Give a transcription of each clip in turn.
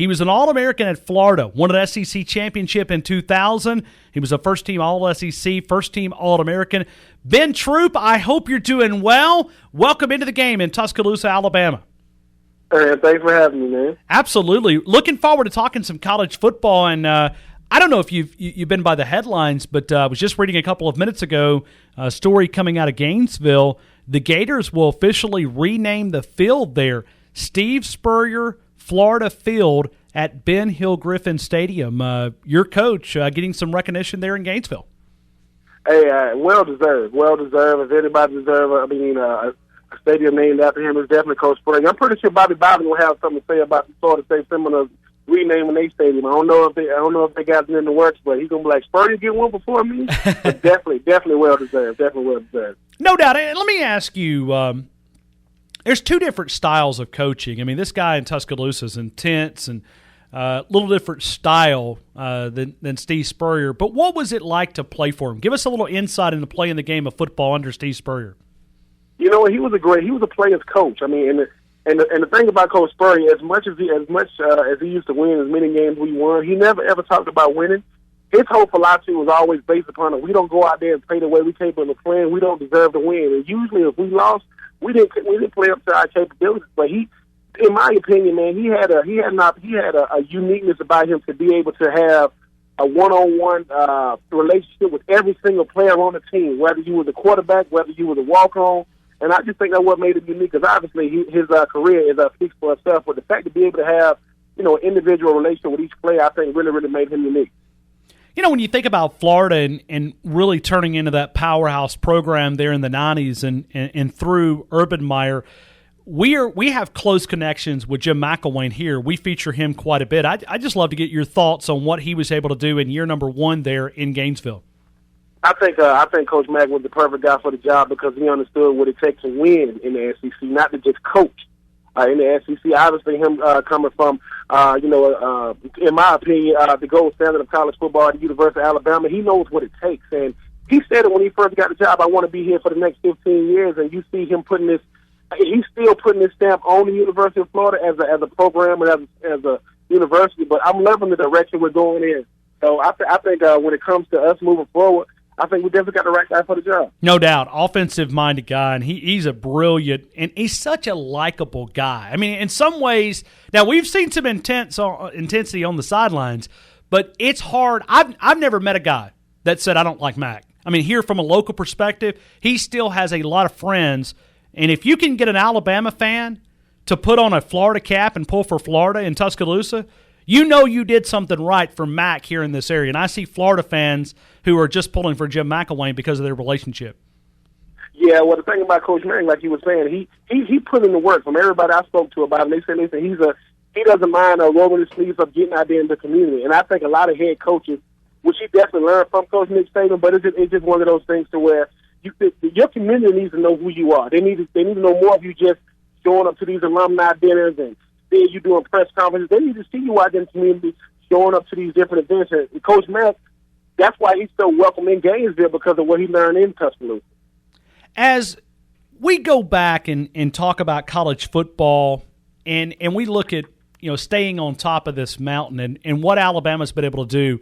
He was an All-American at Florida, won an SEC championship in 2000. He was a first-team All-SEC, first-team All-American. Ben Troupe, I hope you're doing well. Welcome into the game in Tuscaloosa, Alabama. Hey, thanks for having me, man. Absolutely. Looking forward to talking some college football. And I don't know if you've been by the headlines, but I was just reading a couple of minutes ago a story coming out of Gainesville. The Gators will officially rename the field there Steve Spurrier Florida Field at Ben Hill Griffin Stadium. Your coach getting some recognition there in Gainesville. Hey, well deserved. Well deserved. If anybody deserves, a stadium named after him is definitely Coach Spurrier. I'm pretty sure Bobby Bowden will have something to say about the Florida State Seminoles renaming their stadium. I don't know if they got it in the works, but he's gonna be like, Spurrier get one before me. But definitely well deserved. Definitely well deserved. No doubt. And let me ask you. There's two different styles of coaching. I mean, this guy in Tuscaloosa is intense and a little different style than Steve Spurrier. But what was it like to play for him? Give us a little insight into playing the game of football under Steve Spurrier. You know, he was a player's coach. I mean, and the thing about Coach Spurrier, as much as he used to win, as many games we won, he never ever talked about winning. His whole philosophy was always based upon it. We don't go out there and play the way we capable of playing. We don't deserve to win. And usually, if we lost, we didn't play up to our capabilities. But he, in my opinion, man, he had a uniqueness about him to be able to have a one-on-one relationship with every single player on the team, whether you were the quarterback, whether you were the walk-on. And I just think that's what made him unique, because obviously his career speaks for itself. But the fact to be able to have, an individual relationship with each player, I think really, really made him unique. You know, when you think about Florida and really turning into that powerhouse program there in the 90s and through Urban Meyer, we have close connections with Jim McElwain here. We feature him quite a bit. I just love to get your thoughts on what he was able to do in year number one there in Gainesville. I think Coach Mack was the perfect guy for the job, because he understood what it takes to win in the SEC, not to just coach in the SEC. Obviously, him coming from, in my opinion, the gold standard of college football at the University of Alabama, he knows what it takes. And he said it when he first got the job, I want to be here for the next 15 years. And you see him he's still putting this stamp on the University of Florida as a program and as a university. But I'm loving the direction we're going in. So I think when it comes to us moving forward, I think we definitely got the right guy for the job. No doubt. Offensive-minded guy, and he's a brilliant – and he's such a likable guy. I mean, in some ways – now, we've seen some intensity on the sidelines, but it's hard. I've never met a guy that said, I don't like Mac. I mean, here from a local perspective, he still has a lot of friends, and if you can get an Alabama fan to put on a Florida cap and pull for Florida in Tuscaloosa – you know you did something right for Mac here in this area. And I see Florida fans who are just pulling for Jim McElwain because of their relationship. Yeah, well, the thing about Coach Manning, like you were saying, he put in the work. From everybody I spoke to about him, they said, listen, he doesn't mind rolling his sleeves up, getting out there in the community. And I think a lot of head coaches, which he definitely learned from Coach Nick Saban, but it's just one of those things to where your community needs to know who you are. They need to know more of you just showing up to these alumni dinners and you doing press conferences. They need to see you out in the community showing up to these different events. And Coach Mack, that's why he's so welcome in Gainesville, because of what he learned in Tuscaloosa. As we go back and talk about college football and we look at, staying on top of this mountain and what Alabama's been able to do,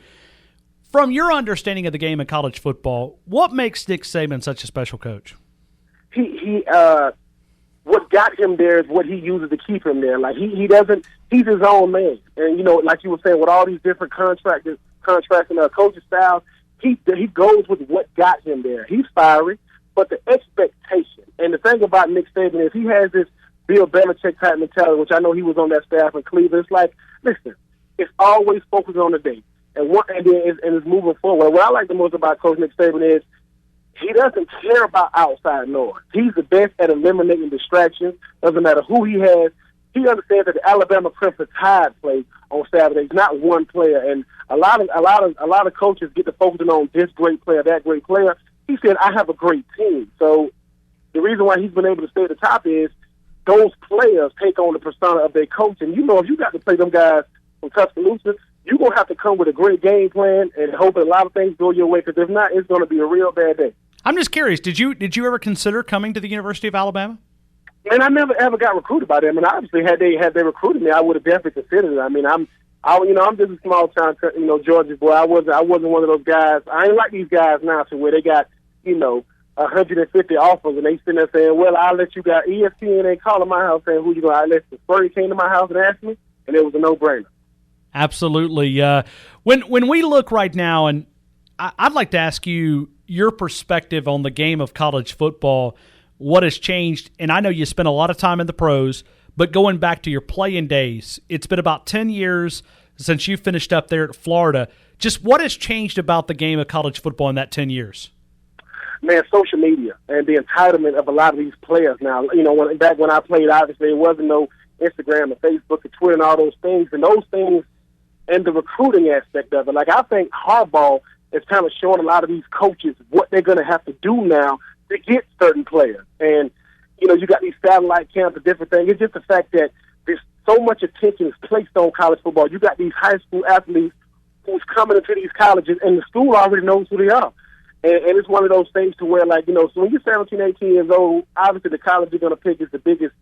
from your understanding of the game of college football, what makes Nick Saban such a special coach? What got him there is what he uses to keep him there. Like he's his own man. And, like you were saying, with all these different contracts and coaching styles, he goes with what got him there. He's fiery, but the expectation. And the thing about Nick Saban is he has this Bill Belichick type mentality, which I know he was on that staff in Cleveland. It's like, listen, it's always focused on the day. And it's moving forward. What I like the most about Coach Nick Saban is he doesn't care about outside noise. He's the best at eliminating distractions. Doesn't matter who he has. He understands that the Alabama Crimson Tide plays on Saturdays, not one player. And a lot of coaches get to focusing on this great player, that great player. He said, I have a great team. So the reason why he's been able to stay at the top is those players take on the persona of their coach. And if you got to play them guys from Tuscaloosa, you're going to have to come with a great game plan and hope that a lot of things go your way, because if not, it's going to be a real bad day. I'm just curious, did you ever consider coming to the University of Alabama? Man, I never ever got recruited by them, and obviously had they recruited me, I would have definitely considered it. I mean, I'm just a small town, Georgia boy. I wasn't one of those guys. I ain't like these guys now, to where they got 150 offers, and they sitting there saying, "Well, I'll let you got ESPN ain't calling my house saying who you gonna." I let the Spurrier came to my house and asked me, and it was a no-brainer. Absolutely. When we look right now, and I'd like to ask you your perspective on the game of college football, what has changed, and I know you spent a lot of time in the pros, but going back to your playing days, it's been about 10 years since you finished up there at Florida. Just what has changed about the game of college football in that 10 years? Man, social media and the entitlement of a lot of these players now. Back when I played, obviously, there wasn't no Instagram and Facebook and Twitter and all those things. And those things and the recruiting aspect of it. Like, I think Harbaugh is kind of showing a lot of these coaches what they're going to have to do now to get certain players. And, you got these satellite camps and different things. It's just the fact that there's so much attention is placed on college football. You got these high school athletes who's coming into these colleges, and the school already knows who they are. And it's one of those things to where, so when you're 17, 18 years old, obviously the college you're going to pick is the biggest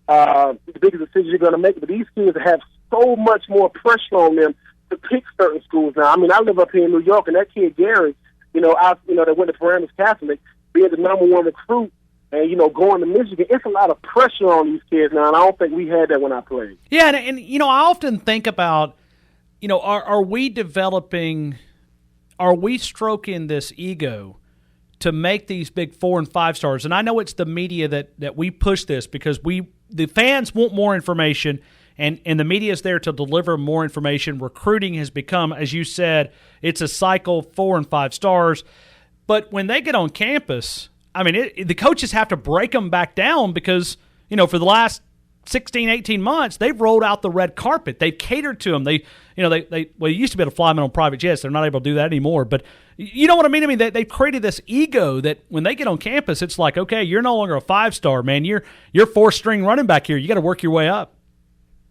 decision you're going to make. But these kids have so much more pressure on them to pick certain schools now. I mean, I live up here in New York, and that kid Gary, that went to Paramus Catholic, being the number one recruit, and going to Michigan, it's a lot of pressure on these kids now. And I don't think we had that when I played. Yeah, and I often think about, are we developing? Are we stroking this ego to make these big 4 and 5 stars? And I know it's the media that we push this because the fans want more information, and the media is there to deliver more information. Recruiting has become, as you said, it's a cycle, 4 and 5 stars. But when they get on campus, I mean, the coaches have to break them back down because, for the last 16, 18 months, they've rolled out the red carpet. They've catered to them. They used to be able to fly them on private jets. They're not able to do that anymore. But you know what I mean? I mean, they've created this ego that when they get on campus, it's like, okay, you're no longer a 5-star, man. You're 4th-string running back here. You got to work your way up.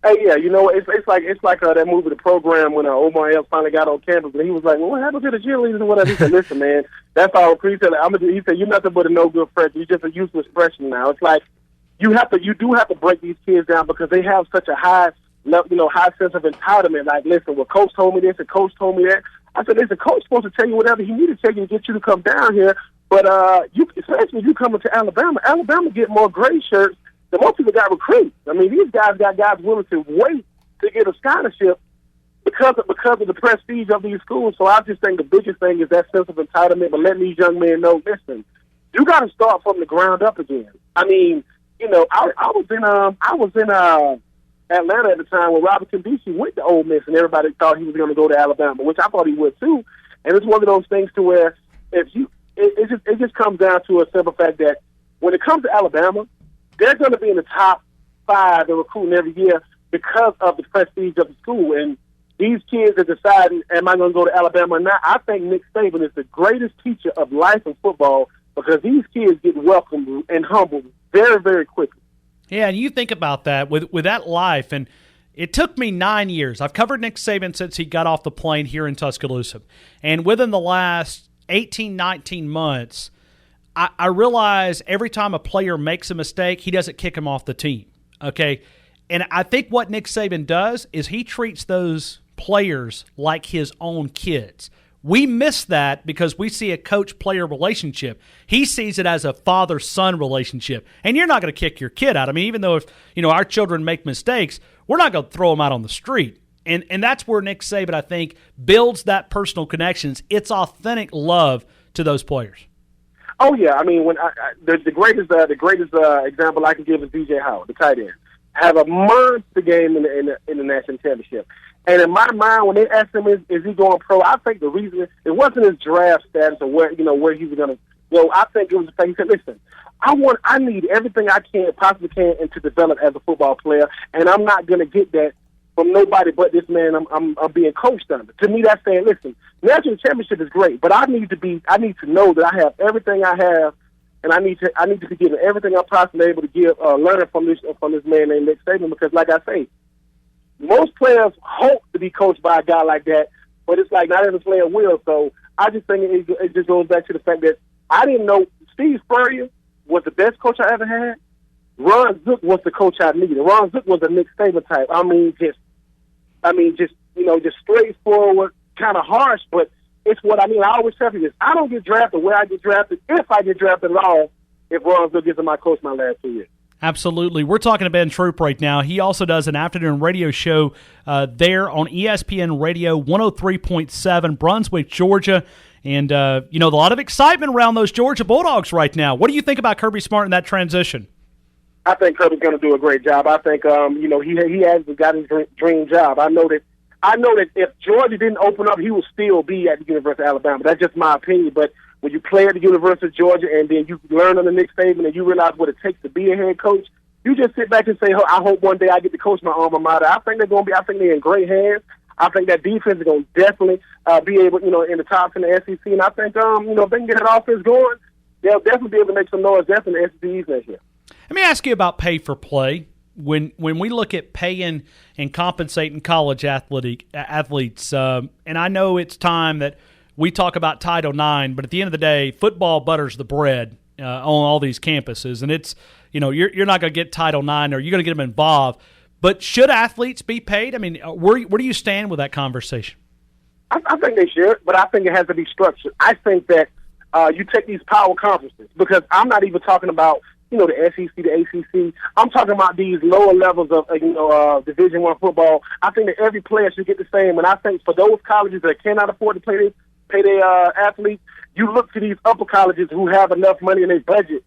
Hey, yeah, it's like that movie, The Program, when Omar Epps finally got on campus, and he was like, "Well, what happened to the cheerleaders and whatever?" He said, "Listen, man, that's all." He said, "You're nothing but a no good freshman. You're just a useless freshman now." It's like you do have to break these kids down because they have such a high sense of entitlement. Like, listen, well, coach told me this and coach told me that. I said, listen, coach supposed to tell you whatever he needed to tell you to get you to come down here. But especially if you coming to Alabama get more gray shirts than most people got recruits. I mean, these guys got guys willing to wait to get a scholarship because of the prestige of these schools. So I just think the biggest thing is that sense of entitlement, but letting these young men know, listen, you got to start from the ground up again. I mean, I was in Atlanta at the time when Robinson D.C. went to Ole Miss, and everybody thought he was going to go to Alabama, which I thought he would too. And it's one of those things to where it just comes down to a simple fact that when it comes to Alabama, they're going to be in the top 5 in recruiting every year because of the prestige of the school. And these kids are deciding, am I going to go to Alabama or not? I think Nick Saban is the greatest teacher of life and football because these kids get welcomed and humbled very, very quickly. Yeah, and you think about that with that life, and it took me 9 years. I've covered Nick Saban since he got off the plane here in Tuscaloosa. And within the last 18, 19 months, I realize every time a player makes a mistake, he doesn't kick him off the team, okay? And I think what Nick Saban does is he treats those players like his own kids. We miss that because we see a coach-player relationship. He sees it as a father-son relationship. And you're not going to kick your kid out. I mean, even though if our children make mistakes, we're not going to throw them out on the street. And that's where Nick Saban, I think, builds that personal connections. It's authentic love to those players. Oh yeah, I mean, when the greatest example I can give is DJ Howard, the tight end, have a monster game in the national championship. And in my mind, when they asked him, is he going pro? I think the reason it wasn't his draft status or where he was going to go. I think it was the fact he said, listen, I need everything I possibly can and to develop as a football player, and I'm not going to get that from nobody but this man I'm being coached under. To me, that's saying, listen, national championship is great, but I need to know that I have everything I have, and I need to be given everything I'm possibly able to give, learning from this man named Nick Saban, because like I say, most players hope to be coached by a guy like that, but it's like not every player will. So I just think it just goes back to the fact that I didn't know Steve Spurrier was the best coach I ever had, Ron Zook was the coach I needed. Ron Zook was a Nick Saban type. Just straightforward, kind of harsh, but it's what I mean. I always tell you this. I don't get drafted where I get drafted, if I get drafted at all, if Ron Zook gets my coach my last 2 years. Absolutely. We're talking to Ben Troupe right now. He also does an afternoon radio show there on ESPN Radio 103.7, Brunswick, Georgia. And, a lot of excitement around those Georgia Bulldogs right now. What do you think about Kirby Smart in that transition? I think Kirby's going to do a great job. I think, he has got his dream job. I know that if Georgia didn't open up, he would still be at the University of Alabama. That's just my opinion. But when you play at the University of Georgia and then you learn under Nick Saban and you realize what it takes to be a head coach, you just sit back and say, I hope one day I get to coach my alma mater. I think they're in great hands. I think that defense is going to definitely be able, in the top in the SEC. And I think, if they can get that offense going, they'll definitely be able to make some noise definitely in the SEC next year. Let me ask you about pay for play. When we look at paying and compensating college athletes, and I know it's time that we talk about Title IX, but at the end of the day, football butters the bread on all these campuses, and it's you're not going to get Title IX or you're going to get them involved. But should athletes be paid? I mean, where do you stand with that conversation? I think they should, but I think it has to be structured. I think that you take these power conferences, because I'm not even talking about the SEC, the ACC. I'm talking about these lower levels of, Division I football. I think that every player should get the same. And I think for those colleges that cannot afford to pay their athletes, you look to these upper colleges who have enough money in their budget,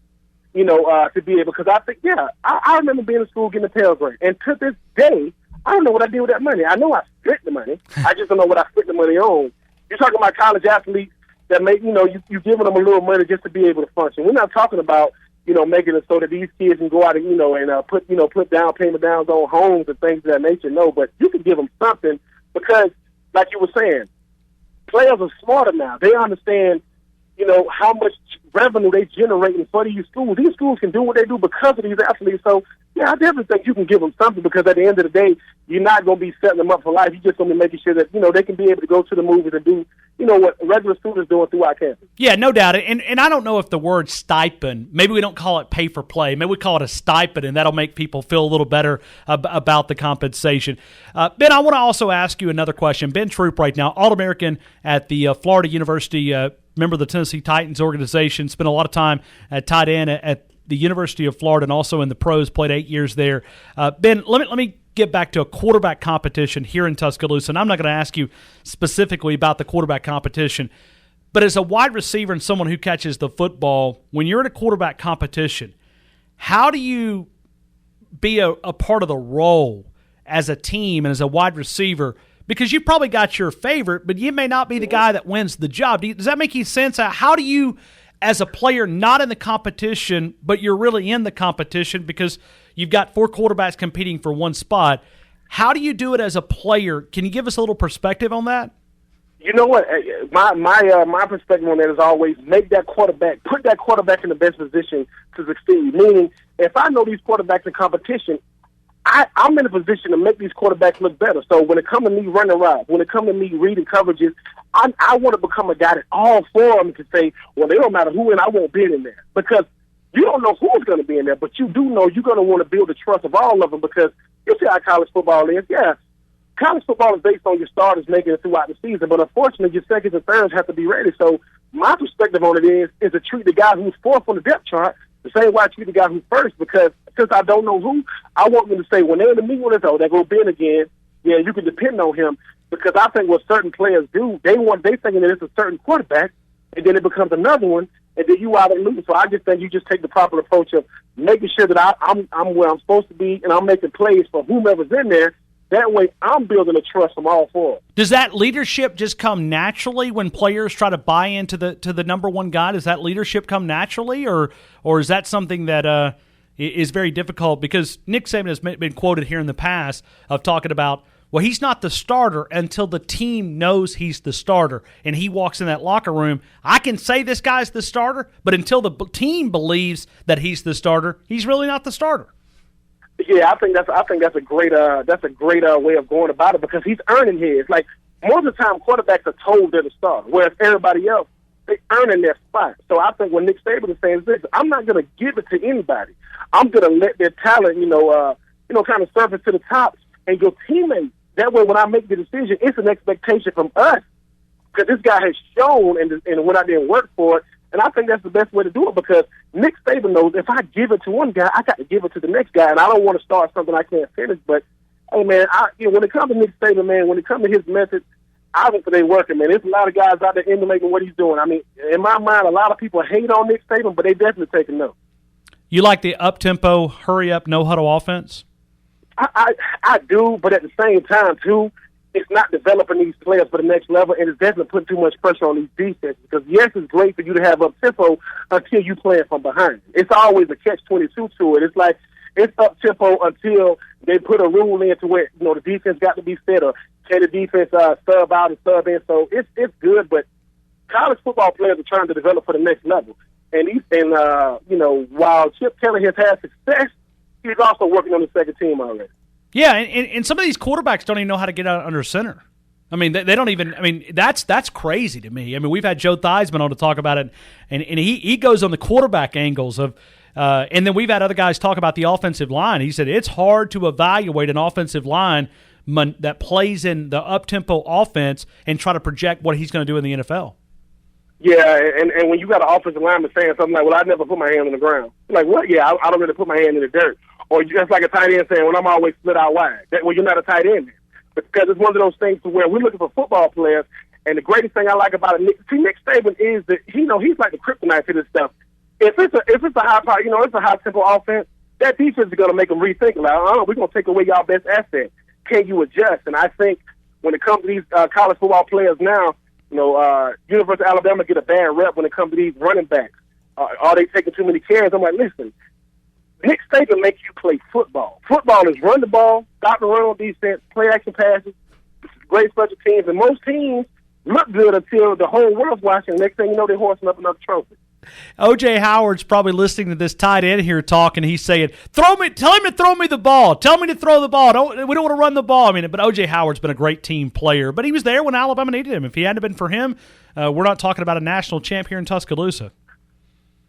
to be able. Because I think, I remember being in school getting a Pell Grant. And to this day, I don't know what I did with that money. I know I spent the money. I just don't know what I spent the money on. You're talking about college athletes that make, you giving them a little money just to be able to function. We're not talking about making it so that these kids can go out and, put down payment downs on homes and things of that nature. No, but you can give them something because, like you were saying, players are smarter now. They understand, how much revenue they generate for these schools. These schools can do what they do because of these athletes. So, I definitely think you can give them something, because at the end of the day, you're not going to be setting them up for life. You're just going to be making sure that, they can be able to go to the movies and do, what regular students doing throughout campus. Yeah, no doubt. And I don't know if the word stipend, maybe we don't call it pay for play. Maybe we call it a stipend, and that'll make people feel a little better about the compensation. Ben, I want to also ask you another question. Ben Troupe right now, All-American at the Florida University, member of the Tennessee Titans organization, spent a lot of time at tight end at the University of Florida and also in the pros, played 8 years there. Ben, let me get back to a quarterback competition here in Tuscaloosa, and I'm not going to ask you specifically about the quarterback competition, but as a wide receiver and someone who catches the football, when you're in a quarterback competition, how do you be a part of the role as a team and as a wide receiver? Because you probably got your favorite, but you may not be the guy that wins the job. Does that make any sense? How do you, as a player not in the competition, but you're really in the competition because you've got 4 quarterbacks competing for one spot, how do you do it as a player? Can you give us a little perspective on that? You know what? My perspective on that is always put that quarterback in the best position to succeed. Meaning, if I know these quarterbacks in competition, I'm in a position to make these quarterbacks look better. So when it comes to me running routes, when it comes to me reading coverages, I want to become a guy that all 4 of them can say, well, they don't matter who in, I won't be in there. Because you don't know who's going to be in there, but you do know you're going to want to build the trust of all of them, because you see how college football is. Yeah, college football is based on your starters making it throughout the season, but unfortunately your seconds and thirds have to be ready. So my perspective on it is to treat the guy who's 4th on the depth chart the same way I treat the guy who's 1st, because since I don't know who, I want them to say when they're in the meet with us, they're going to Ben again. Yeah, you can depend on him, because I think what certain players do, they thinking that it's a certain quarterback, and then it becomes another one, and then you out and lose. So I just think you just take the proper approach of making sure that I'm where I'm supposed to be, and I'm making plays for whomever's in there. That way, I'm building a trust from all 4. Does that leadership just come naturally when players try to buy into the number one guy? Does that leadership come naturally, or is that something that is very difficult? Because Nick Saban has been quoted here in the past of talking about, well, he's not the starter until the team knows he's the starter, and he walks in that locker room. I can say this guy's the starter, but until the team believes that he's the starter, he's really not the starter. Yeah, I think that's a great way of going about it, because he's earning his. Like, most of the time, quarterbacks are told they're the starter, whereas everybody else, they're earning their spot. So I think what Nick Saban is saying is this: I'm not going to give it to anybody. I'm going to let their talent, kind of surface to the top, and your teammates. That way, when I make the decision, it's an expectation from us because this guy has shown and went out there and worked for it. And I think that's the best way to do it because Nick Saban knows if I give it to one guy, I got to give it to the next guy, and I don't want to start something I can't finish. But hey, man, when it comes to Nick Saban, man, when it comes to his message, obviously they working, man. There's a lot of guys out there emulating what he's doing. I mean, in my mind, a lot of people hate on Nick Saban, but they definitely take a note. You like the up-tempo, hurry-up, no-huddle offense? I do, but at the same time, too, it's not developing these players for the next level, and it's definitely putting too much pressure on these defenses. Because, yes, it's great for you to have up-tempo until you play it from behind. It's always a catch-22 to it. It's like it's up-tempo until they put a rule in to where, the defense got to be set or can the defense sub out and sub in. So it's good, but college football players are trying to develop for the next level. And while Chip Kelly has had success, he's also working on the second team already. Yeah, and some of these quarterbacks don't even know how to get out under center. I mean, they don't even. I mean, that's crazy to me. I mean, we've had Joe Theismann on to talk about it, and he goes on the quarterback angles of, and then we've had other guys talk about the offensive line. He said it's hard to evaluate an offensive line that plays in the up-tempo offense and try to project what he's going to do in the NFL. Yeah, and when you got an offensive lineman saying something like, well, I never put my hand on the ground. You're like, what? Yeah, I don't really put my hand in the dirt. Or just like a tight end saying, well, I'm always split out wide. Well, you're not a tight end. Because it's one of those things to where we're looking for football players, and the greatest thing I like about Nick Saban is that he's like the kryptonite to this stuff. If it's a high power, it's a high tempo offense, that defense is going to make them rethink. Like, we're going to take away y'all best asset. Can you adjust? And I think when it comes to these college football players now, University of Alabama get a bad rep when it comes to these running backs. Are they taking too many carries? I'm like, listen, Nick Saban makes you play football. Football is run the ball, stop the run on defense, play action passes, great special teams, and most teams look good until the whole world's watching. Next thing you know, they're hoisting up another trophy. O.J. Howard's probably listening to this tight end here talking. He's saying, tell him to throw me the ball. Tell me to throw the ball. We don't want to run the ball. I mean, but O.J. Howard's been a great team player, but he was there when Alabama needed him. If he hadn't been for him, we're not talking about a national champ here in Tuscaloosa.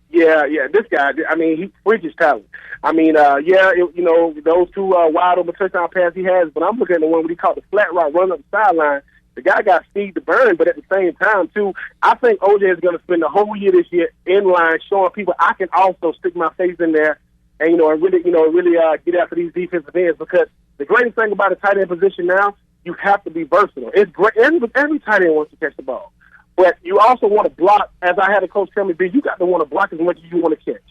Yeah, this guy, I mean, he freakish talent. I mean, those two wide open touchdown passes he has, but I'm looking at the one where he caught the flat route running up the sideline. The guy got speed to burn, but at the same time, too, I think O.J. is going to spend the whole year this year in line showing people I can also stick my face in there and, really get after these defensive ends because the greatest thing about a tight end position now, you have to be versatile. It's great. Every tight end wants to catch the ball. But you also want to block, as I had a coach tell me, B, you got to want to block as much as you want to catch.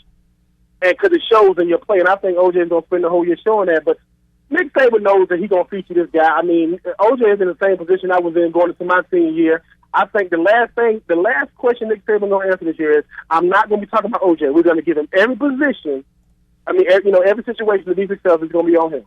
And because it shows in your play, and I think O.J. is going to spend the whole year showing that. But Nick Saban knows that he's going to feature this guy. I mean, O.J. is in the same position I was in going into my senior year. I think the last question Nick Saban going to answer this year is, I'm not going to be talking about O.J. We're going to give him every position. I mean, every situation that he's successful is going to be on him.